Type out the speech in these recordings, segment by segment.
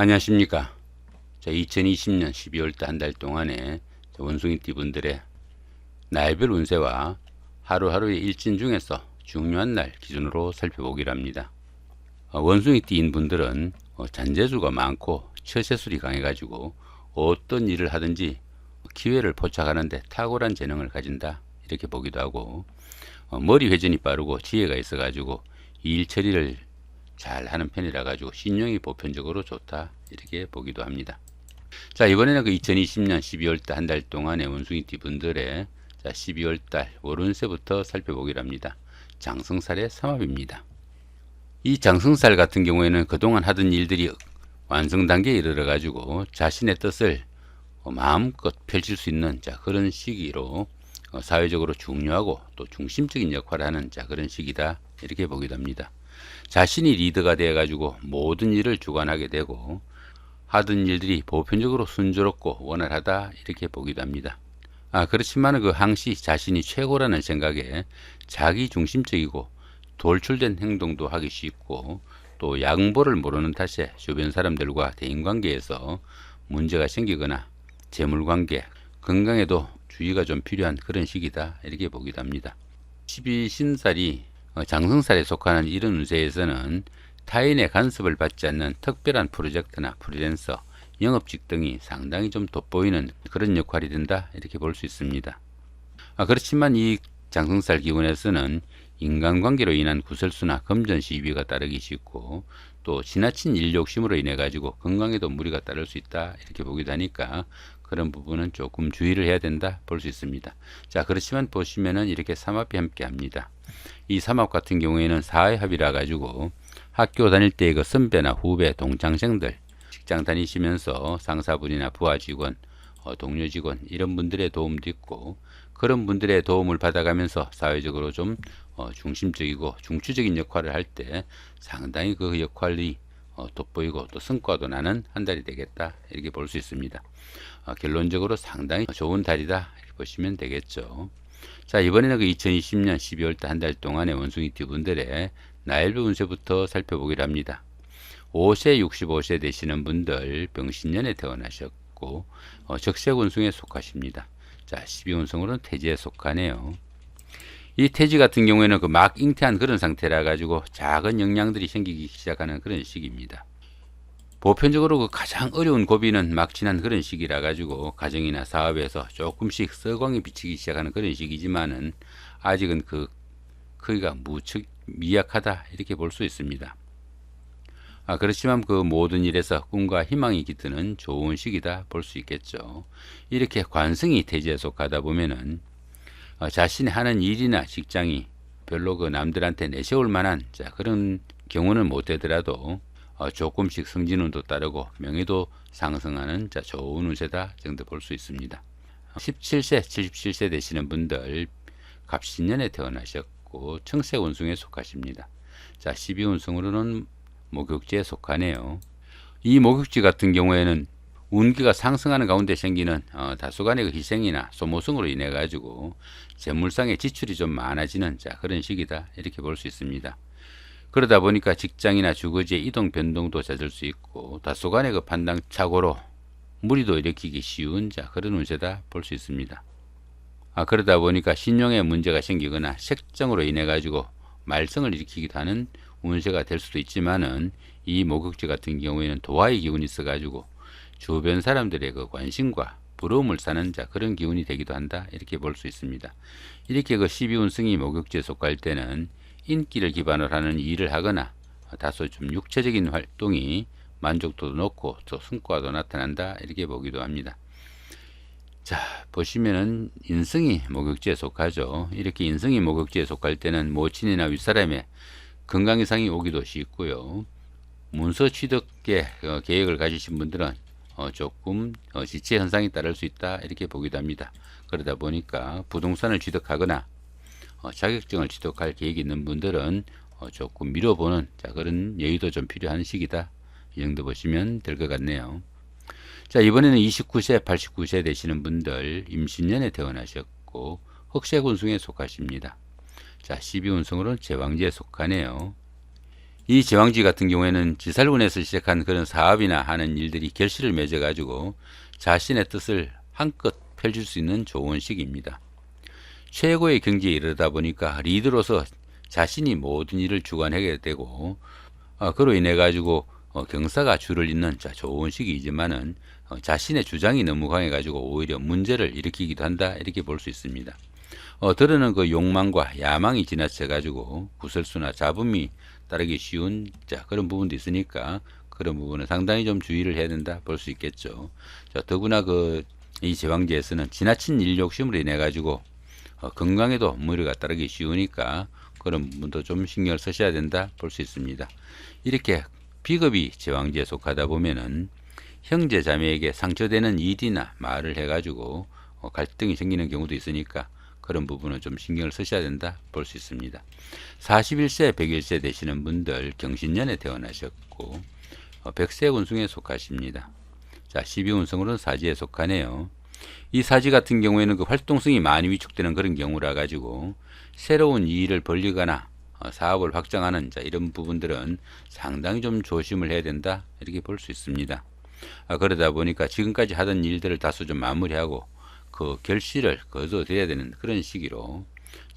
안녕하십니까. 2020년 12월달 한 달 동안에 원숭이띠 분들의 날별 운세와 하루하루의 일진 중에서 중요한 날 기준으로 살펴보기로 합니다. 원숭이띠인 분들은 잔재주가 많고 처세술이 강해가지고 어떤 일을 하든지 기회를 포착하는데 탁월한 재능을 가진다, 이렇게 보기도 하고, 머리 회전이 빠르고 지혜가 있어가지고 일 처리를 잘 하는 편이라 가지고 신용이 보편적으로 좋다, 이렇게 보기도 합니다. 자, 이번에는 그 2020년 12월달 한 달 동안의 원숭이띠 분들의 12월달 월운세부터 살펴보기로 합니다. 장성살의 삼합입니다. 이 장성살 같은 경우에는 그동안 하던 일들이 완성 단계에 이르러 가지고 자신의 뜻을 마음껏 펼칠 수 있는 그런 시기로 사회적으로 중요하고 또 중심적인 역할을 하는 그런 시기다, 이렇게 보기도 합니다. 자신이 리더가 되어 가지고 모든 일을 주관하게 되고 하던 일들이 보편적으로 순조롭고 원활하다, 이렇게 보기도 합니다. 그렇지만 항시 자신이 최고라는 생각에 자기 중심적이고 돌출된 행동도 하기 쉽고, 또 양보를 모르는 탓에 주변 사람들과 대인관계에서 문제가 생기거나 재물관계, 건강에도 주의가 좀 필요한 그런 시기다, 이렇게 보기도 합니다. 12신살이 장성살에 속하는 이런 운세에서는 타인의 간섭을 받지 않는 특별한 프로젝트나 프리랜서, 영업직 등이 상당히 좀 돋보이는 그런 역할이 된다, 이렇게 볼 수 있습니다. 그렇지만 이 장성살 기운에서는 인간관계로 인한 구설수나 금전 시비가 따르기 쉽고, 또 지나친 일 욕심으로 인해 가지고 건강에도 무리가 따를 수 있다, 이렇게 보기도 하니까 그런 부분은 조금 주의를 해야 된다, 볼 수 있습니다. 그렇지만 보시면은 이렇게 삼합이 함께 합니다. 이 삼합 같은 경우에는 사회합이라 가지고 학교 다닐 때의 선배나 후배, 동창생들, 직장 다니시면서 상사분이나 부하 직원, 동료 직원, 이런 분들의 도움도 있고, 그런 분들의 도움을 받아가면서 사회적으로 좀 중심적이고 중추적인 역할을 할 때 상당히 그 역할이 돋보이고 또 성과도 나는 한 달이 되겠다, 이렇게 볼 수 있습니다. 결론적으로 상당히 좋은 달이다, 이렇게 보시면 되겠죠. 이번에는 2020년 12월달 한 달 동안의 원숭이띠 분들의 나일부 운세부터 살펴보기로 합니다. 5세, 65세 되시는 분들 병신년에 태어나셨고 적색운승에 속하십니다. 12운승으로는 태지에 속하네요. 이 태지 같은 경우에는 막 잉태한 그런 상태라 가지고 작은 영향들이 생기기 시작하는 그런 시기입니다. 보편적으로 가장 어려운 고비는 막 지난 그런 시기라 가지고 가정이나 사업에서 조금씩 서광이 비치기 시작하는 그런 시기지만은 아직은 그 크기가 무척 미약하다, 이렇게 볼 수 있습니다. 그렇지만 그 모든 일에서 꿈과 희망이 깃드는 좋은 시기다, 볼 수 있겠죠. 이렇게 관성이 태지에 속하다 보면은 자신이 하는 일이나 직장이 별로 남들한테 내세울 만한 그런 경우는 못 되더라도 조금씩 성진운도 따르고 명예도 상승하는 좋은 운세다 정도 볼 수 있습니다. 17세, 77세 되시는 분들 갑신년에 태어나셨고 청색운승에 속하십니다. 12운승으로는 목욕지에 속하네요. 이 목욕지 같은 경우에는 운기가 상승하는 가운데 생기는 다소간의 희생이나 소모성으로 인해 가지고 재물상의 지출이 좀 많아지는 그런 시기다, 이렇게 볼 수 있습니다. 그러다 보니까 직장이나 주거지의 이동 변동도 잦을 수 있고 다소간의 판단착오로 무리도 일으키기 쉬운 그런 운세다, 볼 수 있습니다. 그러다 보니까 신용에 문제가 생기거나 색정으로 인해 가지고 말썽을 일으키기도 하는 운세가 될 수도 있지만은, 이 목욕지 같은 경우에는 도화의 기운이 있어 가지고 주변 사람들의 관심과 부러움을 사는 그런 기운이 되기도 한다, 이렇게 볼 수 있습니다. 이렇게 12운승이 목욕지에 속할 때는 인기를 기반으로 하는 일을 하거나 다소 좀 육체적인 활동이 만족도도 높고 또 성과도 나타난다, 이렇게 보기도 합니다. 보시면은 인성이 목욕지에 속하죠. 이렇게 인성이 목욕지에 속할 때는 모친이나 윗사람의 건강 이상이 오기도 쉽고요. 문서 취득계 계획을 가지신 분들은 조금 지체 현상이 따를 수 있다, 이렇게 보기도 합니다. 그러다 보니까 부동산을 취득하거나 자격증을 취득할 계획이 있는 분들은 조금 미뤄보는 그런 여유도 좀 필요한 시기다, 이 정도 보시면 될 것 같네요. 이번에는 29세, 89세 되시는 분들 임신년에 태어나셨고 흑색운승에 속하십니다. 12운승으로는 제왕지에 속하네요. 이 제왕지 같은 경우에는 지살운에서 시작한 그런 사업이나 하는 일들이 결실을 맺어 가지고 자신의 뜻을 한껏 펼칠 수 있는 좋은 시기입니다. 최고의 경지에 이르다 보니까 리더로서 자신이 모든 일을 주관하게 되고 그로 인해 가지고 경사가 줄을 잇는 좋은 시기이지만은 자신의 주장이 너무 강해 가지고 오히려 문제를 일으키기도 한다, 이렇게 볼 수 있습니다. 드러는 그 욕망과 야망이 지나쳐 가지고 구설수나 잡음이 따르기 쉬운 그런 부분도 있으니까 그런 부분은 상당히 좀 주의를 해야 된다 볼 수 있겠죠. 더구나 이 제왕지에서는 지나친 일 욕심으로 인해 가지고 건강에도 무리가 따르기 쉬우니까 그런 부분도 좀 신경을 쓰셔야 된다 볼 수 있습니다. 이렇게 비겁이 제왕지에 속하다 보면은 형제 자매에게 상처되는 일이나 말을 해가지고 갈등이 생기는 경우도 있으니까 그런 부분은 좀 신경을 쓰셔야 된다 볼 수 있습니다. 41세, 101세 되시는 분들 경신년에 태어나셨고 백세운승에 속하십니다. 자, 12운성으로는 사지에 속하네요. 이 사지 같은 경우에는 그 활동성이 많이 위축되는 그런 경우라 가지고 새로운 일을 벌리거나 사업을 확장하는 이런 부분들은 상당히 좀 조심을 해야 된다, 이렇게 볼 수 있습니다. 그러다 보니까 지금까지 하던 일들을 다소 좀 마무리하고 그 결실을 거둬들여야 되는 그런 시기로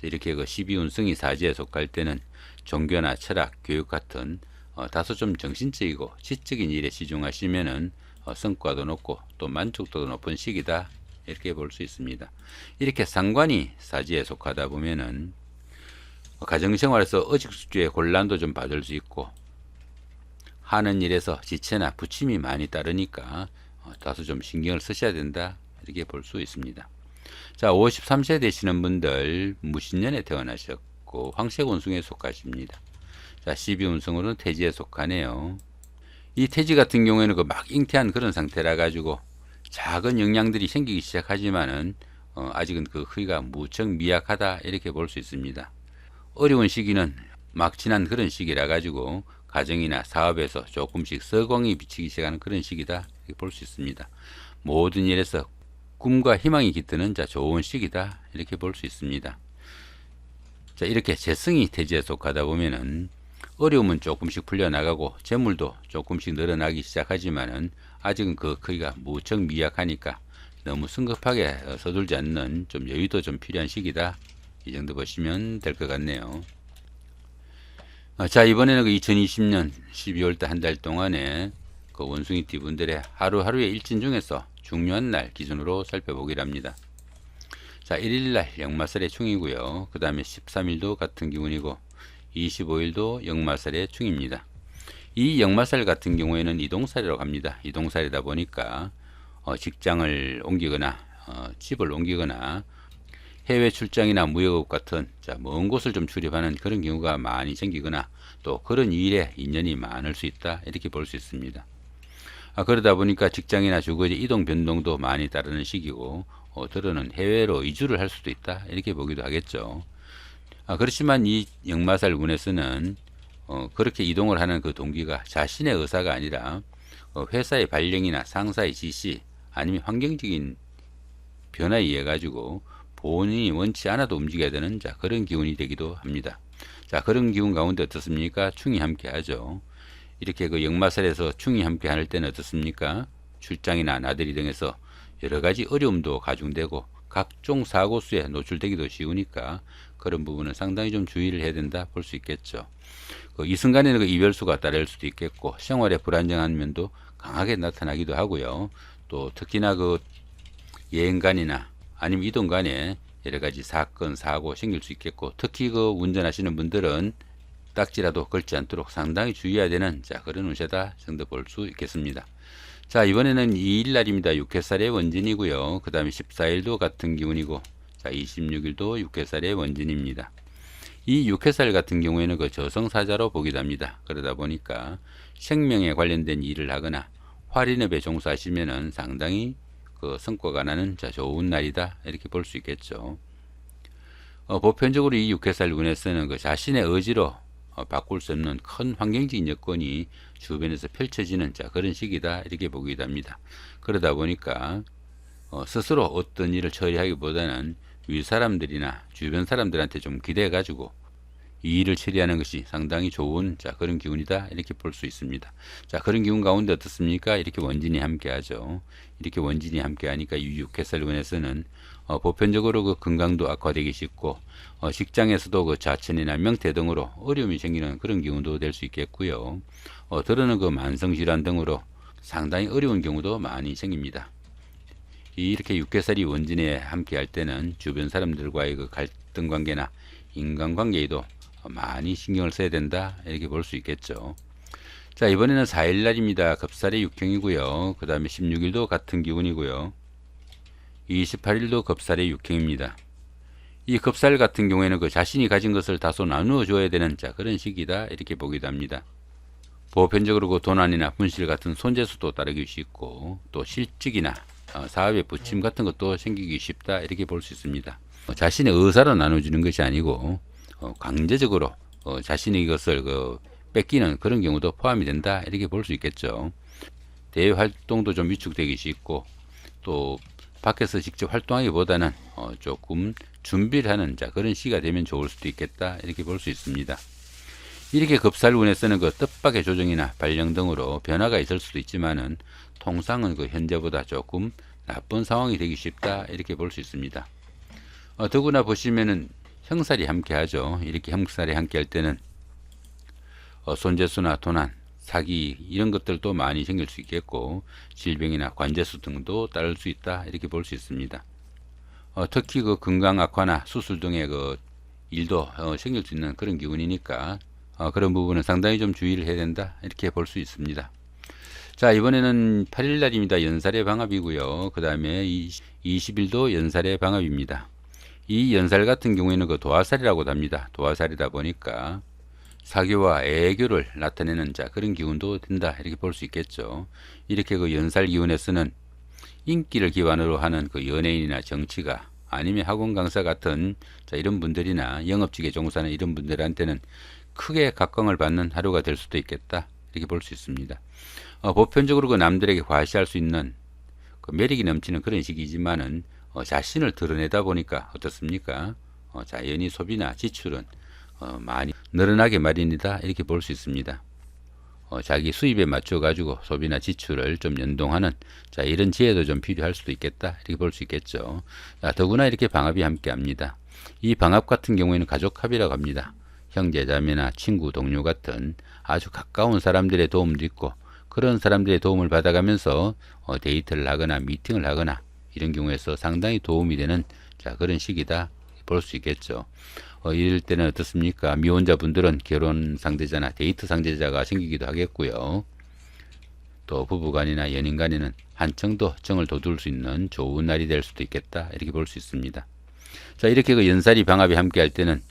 이렇게 그 12운성이 사지에 속할 때는 종교나 철학, 교육 같은 다소 좀 정신적이고 지적인 일에 치중하시면은 성과도 높고 또 만족도도 높은 시기다, 이렇게 볼 수 있습니다. 이렇게 상관이 사지에 속하다 보면은 가정생활에서 의식주의 곤란도 좀 받을 수 있고 하는 일에서 지체나 부침이 많이 따르니까 다소 좀 신경을 쓰셔야 된다, 이렇게 볼 수 있습니다. 자, 53세 되시는 분들 무신년에 태어나셨고 황색운승에 속하십니다. 자, 12운승으로는 태지에 속하네요. 이 태지 같은 경우에는 막 잉태한 그런 상태라 가지고 작은 영향들이 생기기 시작하지만은 아직은 그 크기가 무척 미약하다, 이렇게 볼 수 있습니다. 어려운 시기는 막 지난 그런 시기라 가지고 가정이나 사업에서 조금씩 서광이 비치기 시작하는 그런 시기다, 이렇게 볼 수 있습니다. 모든 일에서 꿈과 희망이 깃드는 좋은 시기다, 이렇게 볼 수 있습니다. 자, 이렇게 재성이 태지에 속하다 보면은 어려움은 조금씩 풀려나가고 재물도 조금씩 늘어나기 시작하지만은 아직은 그 크기가 무척 미약하니까 너무 성급하게 서둘지 않는 좀 여유도 좀 필요한 시기다, 이 정도 보시면 될 것 같네요. 자, 이번에는 2020년 12월달 한 달 동안에 그 원숭이띠 분들의 하루하루의 일진 중에서 중요한 날 기준으로 살펴보기로 합니다. 자, 1일날 역마살의 충이고요. 그 다음에 13일도 같은 기운이고 25일도 역마살의 충입니다. 이 역마살 같은 경우에는 이동살이라고 합니다. 이동살이다 보니까 직장을 옮기거나 집을 옮기거나 해외 출장이나 무역업 같은 먼 곳을 좀 출입하는 그런 경우가 많이 생기거나 또 그런 일에 인연이 많을 수 있다, 이렇게 볼 수 있습니다. 그러다 보니까 직장이나 주거지 이동 변동도 많이 따르는 시기고 들어는 해외로 이주를 할 수도 있다, 이렇게 보기도 하겠죠. 그렇지만 이 역마살 운에서는 그렇게 이동을 하는 그 동기가 자신의 의사가 아니라 회사의 발령이나 상사의 지시 아니면 환경적인 변화에 의해 가지고 본인이 원치 않아도 움직여야 되는 그런 기운이 되기도 합니다. 자, 그런 기운 가운데 어떻습니까? 충이 함께 하죠. 이렇게 그 역마살에서 충이 함께 할 때는 어떻습니까? 출장이나 나들이 등에서 여러 가지 어려움도 가중되고 각종 사고수에 노출되기도 쉬우니까 그런 부분은 상당히 좀 주의를 해야 된다 볼 수 있겠죠. 이 순간에는 그 이별수가 따를 수도 있겠고 생활의 불안정한 면도 강하게 나타나기도 하고요. 또 특히나 그 여행간이나 아니면 이동 간에 여러 가지 사건, 사고 생길 수 있겠고 특히 그 운전하시는 분들은 딱지라도 걸지 않도록 상당히 주의해야 되는 그런 운세다 정도 볼 수 있겠습니다. 자, 이번에는 2일날입니다. 6회살의 원진이고요. 그 다음에 14일도 같은 기운이고 자, 26일도 6회살의 원진입니다. 이 6회살 같은 경우에는 그 저성사자로 보기도 합니다. 그러다 보니까 생명에 관련된 일을 하거나 활인업에 종사하시면은 상당히 그 성과가 나는 좋은 날이다, 이렇게 볼 수 있겠죠. 보편적으로 이 6회살 운에서는 그 자신의 의지로 바꿀 수 없는 큰 환경적인 여건이 주변에서 펼쳐지는 그런 시기다, 이렇게 보기도 합니다. 그러다 보니까 스스로 어떤 일을 처리하기보다는 윗사람들이나 주변 사람들한테 좀 기대해 가지고 이 일을 처리하는 것이 상당히 좋은 그런 기운이다 이렇게 볼 수 있습니다. 자, 그런 기운 가운데 어떻습니까? 이렇게 원진이 함께하죠. 이렇게 원진이 함께하니까 이 육해살운에서는 보편적으로 그 건강도 악화되기 쉽고 직장에서도 그 자천이나 명퇴 등으로 어려움이 생기는 그런 기운도 될 수 있겠고요. 들어는 그 만성질환 등으로 상당히 어려운 경우도 많이 생깁니다. 이렇게 육해살이 원진에 함께할 때는 주변 사람들과의 그 갈등 관계나 인간관계에도 많이 신경을 써야 된다 이렇게 볼 수 있겠죠. 자, 이번에는 4일 날입니다. 급살의 육형이고요. 그 다음에 16일도 같은 기운이고요. 28일도 급살의 육형입니다. 이 급살 같은 경우에는 그 자신이 가진 것을 다소 나누어 줘야 되는 그런 시기다 이렇게 보기도 합니다. 보편적으로 그 도난이나 분실 같은 손재수도 따르기 쉽고 또 실직이나 사업의 부침 같은 것도 생기기 쉽다 이렇게 볼 수 있습니다. 자신의 의사로 나눠주는 것이 아니고 강제적으로 자신의 이것을 뺏기는 그런 경우도 포함이 된다 이렇게 볼 수 있겠죠. 대외 활동도 좀 위축되기 쉽고 또 밖에서 직접 활동하기보다는 조금 준비를 하는 그런 시기가 되면 좋을 수도 있겠다 이렇게 볼 수 있습니다. 이렇게 급살운에서는 그 뜻밖의 조정이나 발령 등으로 변화가 있을 수도 있지만은 통상은 그 현재보다 조금 나쁜 상황이 되기 쉽다 이렇게 볼 수 있습니다. 더구나 보시면은 형살이 함께하죠. 이렇게 형살이 함께할 때는 손재수나 도난, 사기 이런 것들도 많이 생길 수 있겠고 질병이나 관제수 등도 따를 수 있다 이렇게 볼 수 있습니다. 특히 그 건강 악화나 수술 등의 그 일도 생길 수 있는 그런 기운이니까 그런 부분은 상당히 좀 주의를 해야 된다 이렇게 볼 수 있습니다. 자, 이번에는 8일 날입니다. 연살의 방합이고요. 그 다음에 20일도 연살의 방합입니다. 이 연살 같은 경우에는 그 도화살이라고도 합니다. 도화살이다 보니까 사교와 애교를 나타내는 그런 기운도 된다 이렇게 볼 수 있겠죠. 이렇게 그 연살 기운에서는 인기를 기반으로 하는 그 연예인이나 정치가 아니면 학원 강사 같은 이런 분들이나 영업직에 종사하는 이런 분들한테는 크게 각광을 받는 하루가 될 수도 있겠다 이렇게 볼 수 있습니다. 보편적으로 그 남들에게 과시할 수 있는 그 매력이 넘치는 그런 시기지만은 자신을 드러내다 보니까 어떻습니까? 자연히 소비나 지출은 많이 늘어나게 마련이다 이렇게 볼 수 있습니다. 자기 수입에 맞춰 가지고 소비나 지출을 좀 연동하는 이런 지혜도 좀 필요할 수도 있겠다 이렇게 볼 수 있겠죠. 더구나 이렇게 방합이 함께 합니다. 이 방합 같은 경우에는 가족합이라고 합니다. 형제 자매나 친구 동료 같은 아주 가까운 사람들의 도움도 있고 그런 사람들의 도움을 받아가면서 데이트를 하거나 미팅을 하거나 이런 경우에서 상당히 도움이 되는 그런 시기다 볼 수 있겠죠. 이럴 때는 어떻습니까? 미혼자분들은 결혼 상대자나 데이트 상대자가 생기기도 하겠고요. 또 부부간이나 연인간에는 한층 더 정을 돋울 수 있는 좋은 날이 될 수도 있겠다 이렇게 볼 수 있습니다. 자, 이렇게 그 연살이 방합이 함께 할 때는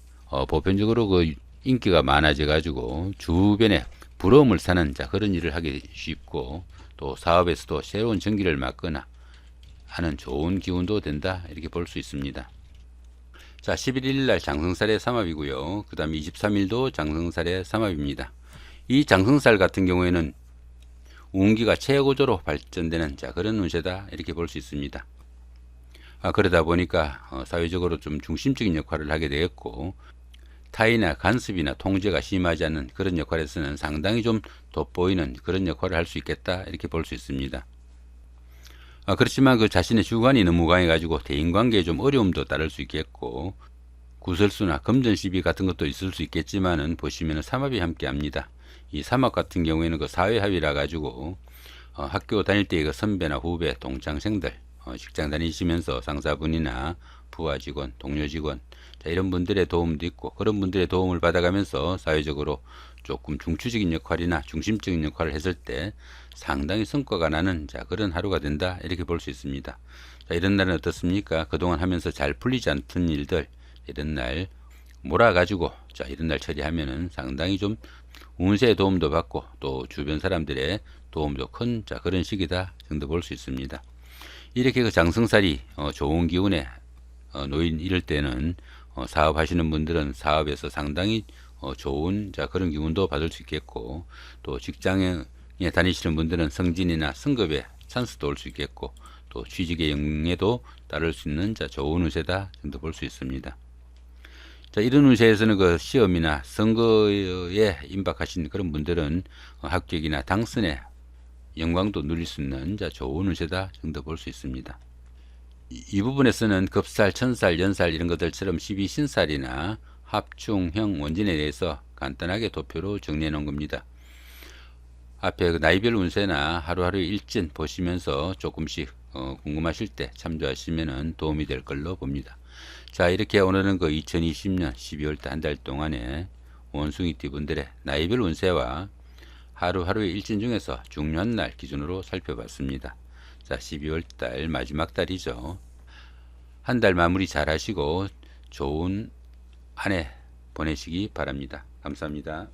보편적으로 그 인기가 많아져 가지고 주변에 부러움을 사는 그런 일을 하기 쉽고 또 사업에서도 새로운 전기를 맞거나 하는 좋은 기운도 된다 이렇게 볼 수 있습니다. 자, 11일 날 장성살의 삼합이고요. 그 다음에 23일도 장성살의 삼합입니다. 이 장성살 같은 경우에는 운기가 최고조로 발전되는 그런 운세다 이렇게 볼 수 있습니다. 그러다 보니까 사회적으로 좀 중심적인 역할을 하게 되겠고 타인의 간섭이나 통제가 심하지 않는 그런 역할에서는 상당히 좀 돋보이는 그런 역할을 할 수 있겠다 이렇게 볼 수 있습니다. 그렇지만 그 자신의 주관이 너무 강해가지고 대인관계에 좀 어려움도 따를 수 있겠고 구설수나 금전시비 같은 것도 있을 수 있겠지만은 보시면은 삼합이 함께합니다. 이 삼합 같은 경우에는 그 사회합이라 가지고 학교 다닐 때의 그 선배나 후배, 동창생들, 직장 다니시면서 상사분이나 부하 직원, 동료 직원 이런 분들의 도움도 있고 그런 분들의 도움을 받아가면서 사회적으로 조금 중추적인 역할이나 중심적인 역할을 했을 때 상당히 성과가 나는 그런 하루가 된다 이렇게 볼 수 있습니다. 이런 날은 어떻습니까? 그동안 하면서 잘 풀리지 않던 일들 이런 날 몰아가지고 이런 날 처리하면은 상당히 좀 운세의 도움도 받고 또 주변 사람들의 도움도 큰 그런 시기다 정도 볼 수 있습니다. 이렇게 그 장성살이 좋은 기운에 놓인 이럴 때는 사업하시는 분들은 사업에서 상당히 좋은 그런 기운도 받을 수 있겠고 또 직장에 다니시는 분들은 승진이나 승급에 찬스도 올 수 있겠고 또 취직의 영예도 따를 수 있는 좋은 운세다 정도 볼 수 있습니다. 자, 이런 운세에서는 그 시험이나 선거에 임박하신 그런 분들은 합격이나 당선에 영광도 누릴 수 있는 좋은 운세다 정도 볼 수 있습니다. 이 부분에서는 급살, 천살, 연살 이런 것들처럼 12신살이나 합충형 원진에 대해서 간단하게 도표로 정리해 놓은 겁니다. 앞에 그 나이별 운세나 하루하루의 일진 보시면서 조금씩 궁금하실 때 참조하시면 도움이 될 걸로 봅니다. 자, 이렇게 오늘은 그 2020년 12월달 한 달 동안에 원숭이띠 분들의 나이별 운세와 하루하루의 일진 중에서 중요한 날 기준으로 살펴봤습니다. 자, 12월달 마지막 달이죠. 한 달 마무리 잘 하시고 좋은 한 해 보내시기 바랍니다. 감사합니다.